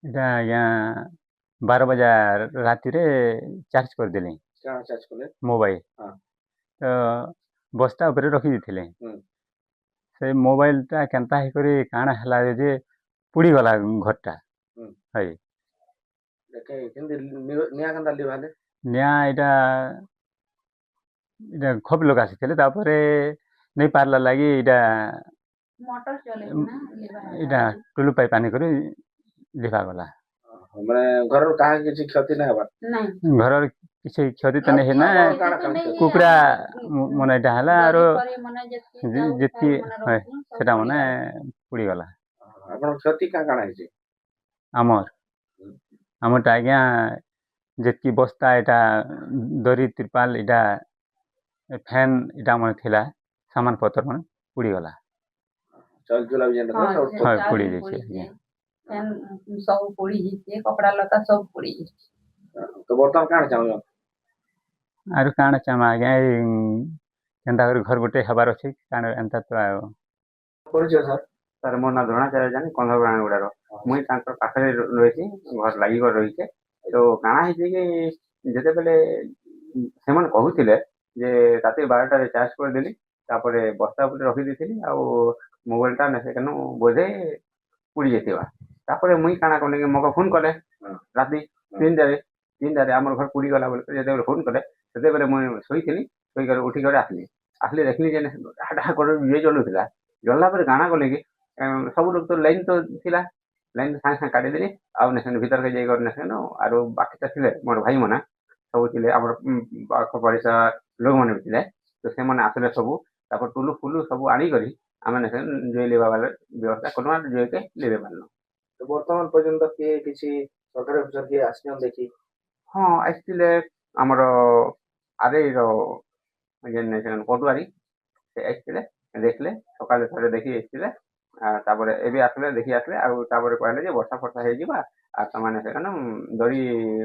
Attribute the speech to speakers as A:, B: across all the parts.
A: ଏଇଟା ଆଜ୍ଞା 12 ବଜା ରାତିରେ ଚାର୍ଜ କରିଦେଲି
B: କାଣା ଚାର୍ଜ କଲେ?
A: ମୋବାଇଲ।
B: ହଁ।
A: ତ ବସ୍ତା ଉପରେ ରଖି ଦେଇଥିଲେ।
B: ହୁଁ।
A: ସେ ମୋବାଇଲଟା କେନ୍ତା ହେଇକରି କାଣା ହେଲା ଯେ ପୁଡ଼ିଗଲା ଘରଟା।
B: ହୁଁ।
A: ହଇ
B: ଦେଖେ କେମିତି ନିଆଁ କେନ୍ତା ଲିଭାଲେ?
A: ନିଆଁ ଏଇଟା ଖୋବ୍ ଲୋକ ଆସିଥିଲେ ତାପରେ ନେଇ ପାରଲା ଲାଗି ଏଇଟା ଏଇଟା ଟୁଲୁ ପାଇପ୍ ଆନିକରି ଲିଭାଗଲା।
B: ମାନେ ଘରର କାହା କିଛି କ୍ଷତି ନାଇଁ ହବାର?
A: ଘରର କିଛି କ୍ଷତି ତ ନାଇଁ ହେନା,
B: କାଣା କାଣା କ୍ଷତି?
A: କୁକୁଡ଼ା ମାନେ ଏଇଟା ହେଲା ଆରୁ ଯେତ୍କି ହଏ ସେଟା ମାନେ ପୁଡ଼ିଗଲା।
B: ଆପଣଙ୍କ କ୍ଷତି କାଣା କାଣା ହେଇଛି?
A: ଆମରଟା ଆଜ୍ଞା ଯେତ୍କି ବସ୍ତା ଏଇଟା ଦରି ତ୍ରିପାଲ ଏଇଟା ଫ୍ୟାନ୍ ଏଇଟା ଆମର ଥିଲା ସାମାନ ପତ୍ର ମାନେ ପୁଡ଼ିଗଲା।
B: ଚାଉଲ ଚୁଲା ବି ଯେନ୍ଟା ଥିଲା ସବୁ
A: ହଁ ପୋଡ଼ି ଯାଇଛି ଆଜ୍ଞା।
C: ସବୁ ପୋଡ଼ି ଯାଇଛି, କପଡ଼ା ଲତା ସବୁ ପୋଡ଼ି ଯାଇଛି।
B: ତ ବର୍ତ୍ତମାନ କାଣା ଚାହୁଁଛ?
A: ଆରୁ କାଣା ଚାହିଁମା ଆଜ୍ଞା ଏଇ କେନ୍ତା କରି ଘର ଗୋଟେ ହେବାର ଅଛି କାଣା ଏନ୍ତା ତ ଆଉ।
B: ପରିଚୟ ସାର୍?
D: ସାର୍ ମୋ ନାଁ ଦ୍ରୋଣାଚାର୍ଯ୍ୟ ଜାନି କନ୍ଧବ୍ରାଣୀଗୁଡ଼ାର। ମୁଇଁ ତାଙ୍କର ପାଖରେ ରହିଛି, ଘର ଲାଗିକରି ରହିଛେ। ତ କାଣା ହେଇଛି କି ଯେତେବେଲେ ସେମାନେ କହୁଥିଲେ ଯେ ରାତି 12ଟାରେ ଚାର୍ଜ କରିଦେଲି, ତାପରେ ବସ୍ତା ଉପରେ ରଖିଦେଇଥିଲି ଆଉ ମୋବାଇଲଟା ସେକେନୁ ବୋଧେ ପୁଡ଼ି ଯାଇଥିବା। ତାପରେ ମୁଇଁ କାଣା କଲି କି ମକେ ଫୋନ୍ କଲେ ରାତି 3ଟାରେ ଆମର ଘର ପୁଡ଼ିଗଲା ବୋଲି ଯେତେବେଳେ ଫୋନ୍ କଲେ ସେତେବେଳେ ମୁଇଁ ଶୋଇଥିଲି, ଶୋଇକରି ଉଠିକରି ଆସିଲି ଦେଖିଲି ଯେ ଢାହା କରି ଇଏ ଜଳୁଥିଲା। ଜଳିଲା ପରେ କାଣା କଲେ କି ସବୁ ଲୋକ ତ ଲାଇନ୍ ତ ଥିଲା, ଲାଇନ୍ ସାଙ୍ଗେ ସାଙ୍ଗେ କାଟିଦେଲି ଆଉ ସେନ ଭିତରକେ ଯାଇକରି ସେନ ଆରୁ ବାକିଟା ଥିଲେ ମୋର ଭାଇମାନେ ସବୁ ଥିଲେ, ଆମର ପାଖ ପଡ଼ିଶା ଲୋକମାନେ ବି ଥିଲେ। ତ ସେମାନେ ଆସିଲେ ସବୁ, ତାପରେ ଟୁଲୁ ଫୁଲୁ ସବୁ ଆଣିକରି ଆମେ ଜୁଇ ଲିଭାବାରେ ବ୍ୟବସ୍ଥା କଲୁ ଆଉ ଜୁଇକେ ଲିଭେଇ ପାରିଲୁ।
B: ତ ବର୍ତ୍ତମାନ ପର୍ଯ୍ୟନ୍ତ କିଏ କିଛି ସରକାରୀ ଅଫିସର କିଏ ଆସିଛନ୍ତି ଦେଖି?
D: ହଁ ଆସିଥିଲେ ଆମର ଆର୍ଆଇର ପଟୁଆରୀ ସେ ଆସିଥିଲେ, ଦେଖିଲେ ସକାଳେ ଥରେ ଦେଖି ଆସିଥିଲେ। ତାପରେ ଏବେ ଆସିଲେ ଦେଖି ଆସିଲେ ଆଉ ତାପରେ କହିଲେ ଯେ ବର୍ଷା ଫର୍ଷା ହେଇଯିବା ଆଉ ସେମାନେ ସେନ ଦରି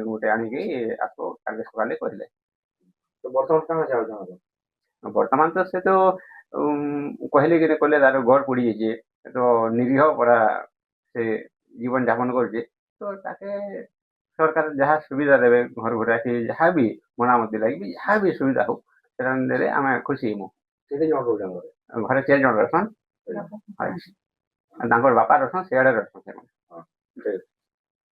D: ଗୋଟେ ଆଣିକି ଆସ କାଲି ସକାଳେ କହିଲେ।
B: ତ ବର୍ତ୍ତମାନ କାଣା ଚାହୁଁଛ?
D: ବର୍ତ୍ତମାନ ତ ସେ ତ କହିଲେ କି କହିଲେ ତାର ଘର ପୋଡ଼ି ଯାଇଛି, ତ ନିରୀହ ପରା ସେ ଜୀବନ ଯାପନ କରୁଛି, ତ ତାକେ ସରକାର ଯାହା ସୁବିଧା ଦେବେ ଘର ଭଡ଼ା କି ଯାହା ବି ମରାମତି ଲାଗି ଯାହା ବି ସୁବିଧା ହଉ ସେଟା ଦେଲେ ଆମେ ଖୁସି ହେମୁ।
B: କେତେ ଜଣ ରହୁଛନ୍ ଘରେ?
D: ଘରେ 4 ଜଣ ରହସନ୍, ତାଙ୍କର ବାପା ରହସନ୍ ସିଆଡ଼େ ରହସନ୍ ସେମାନେ।